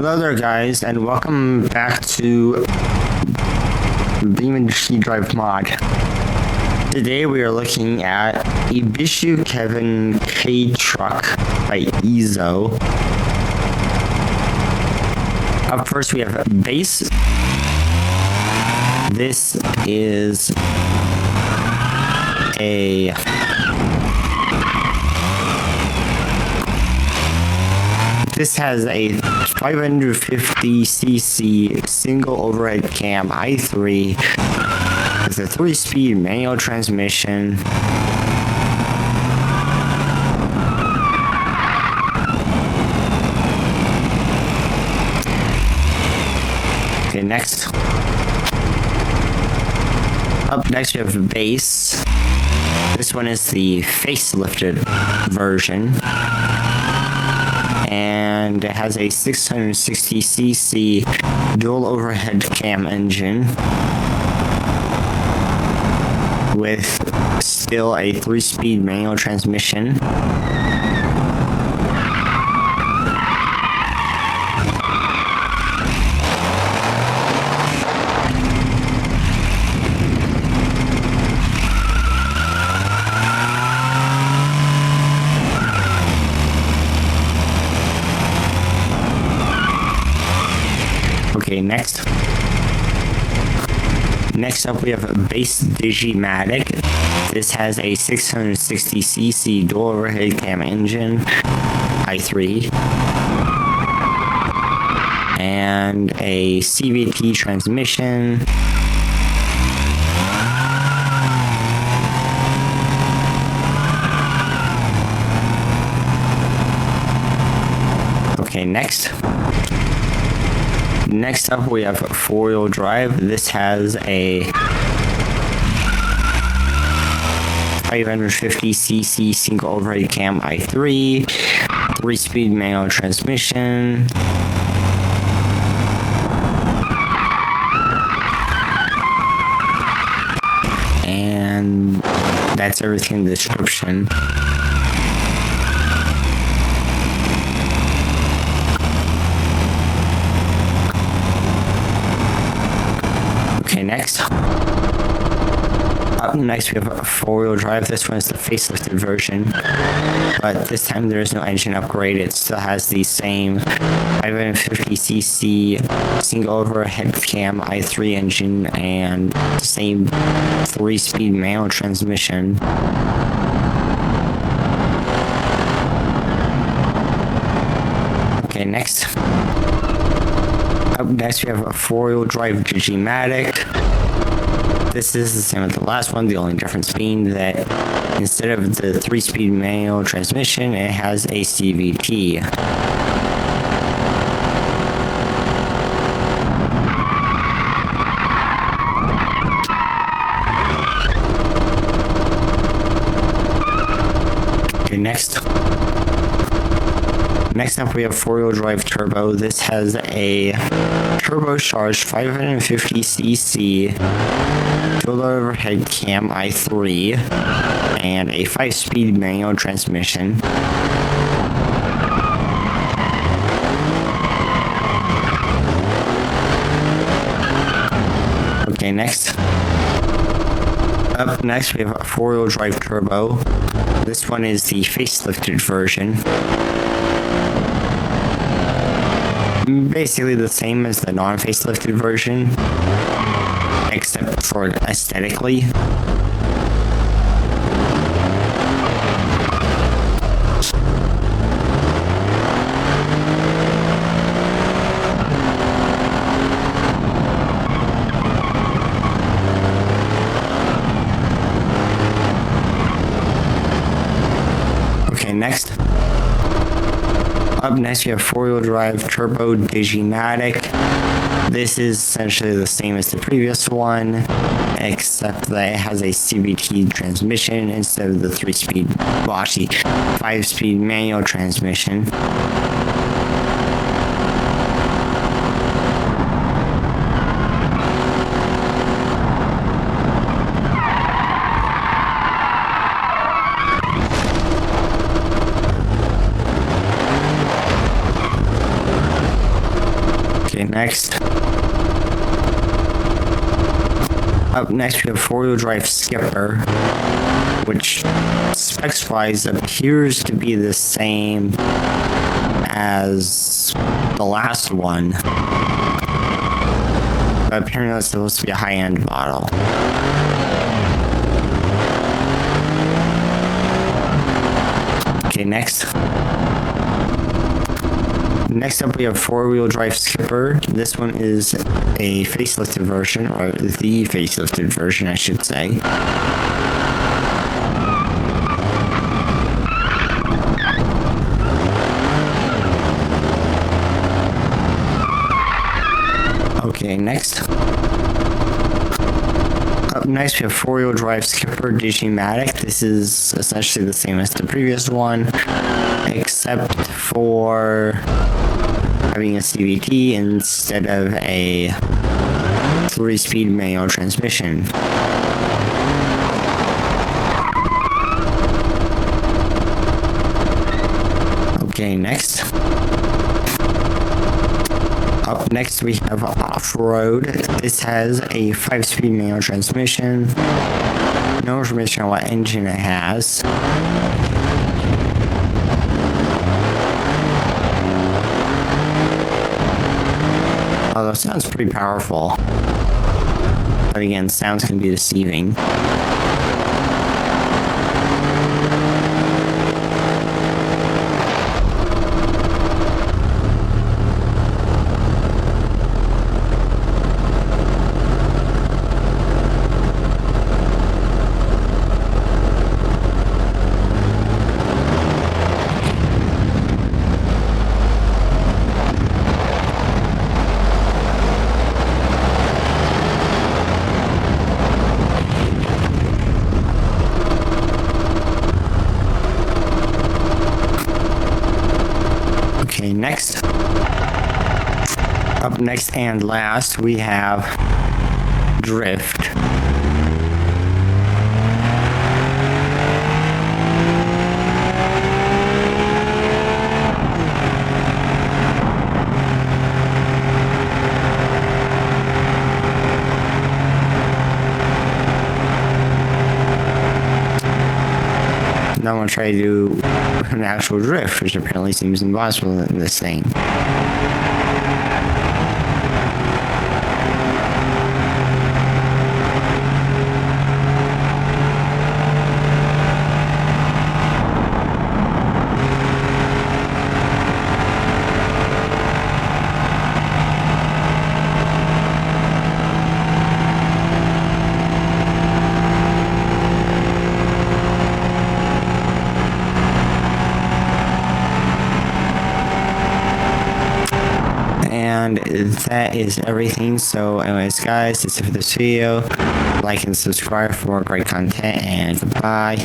Hello there guys, and welcome back to BeamNG Drive mod. Today we are looking at Ibishu Kevin Kei Truck by Ezo. Up first we have base. This is a This has a 550cc single overhead cam i3 with a 3-speed manual transmission. Okay, next. Up next we have the base. This one is the facelifted version. And it has a 660cc dual overhead cam engine with still a 3-speed manual transmission. Okay, next up we have a base Digimatic. This has a 660cc dual overhead cam engine, i3, and a CVT transmission. Okay, Next up, we have 4-wheel drive. This has a 550cc single overhead cam i3, 3-speed manual transmission, and that's everything in the description. Okay, up next we have a 4-wheel drive. This one is the facelifted version, but this time there is no engine upgrade. It still has the same 550cc single overhead cam i3 engine and the same 3-speed manual transmission. Okay, up next we have a 4-wheel drive Digimatic. This is the same as the last one, the only difference being that instead of the 3-speed manual transmission, it has a CVT. Okay, next up we have 4-wheel drive turbo. This has a turbocharged 550cc dual overhead cam i3 and a 5-speed manual transmission. Okay, up next we have a 4-wheel drive turbo. This one is the facelifted version. Basically the same as the non-facelifted version, except for aesthetically. Okay, up next, we have 4-wheel drive turbo Digimatic. This is essentially the same as the previous one, except that it has a CVT transmission instead of the 3-speed, well actually 5-speed manual transmission. Okay, next. Up next, we have four-wheel drive skipper, which specs-wise appears to be the same as the last one. But apparently it's supposed to be a high-end model. Okay, next. Next up, we have four-wheel drive skipper. This one is a facelifted version, or the facelifted version, I should say. Okay, next. Up next, we have four-wheel drive skipper Digimatic. This is essentially the same as the previous one, except for having a CVT instead of a 3-speed manual transmission. Okay, next. Up next, we have off-road. This has a 5-speed manual transmission. No information on what engine it has. Although it sounds pretty powerful. But again, sounds can be deceiving. Okay, next. Up next and last, we have drift. Now I'm going to try to do an actual drift, which apparently seems impossible in this thing. And that is everything. So anyways, guys, that's it for this video. Like and subscribe for more great content, and goodbye.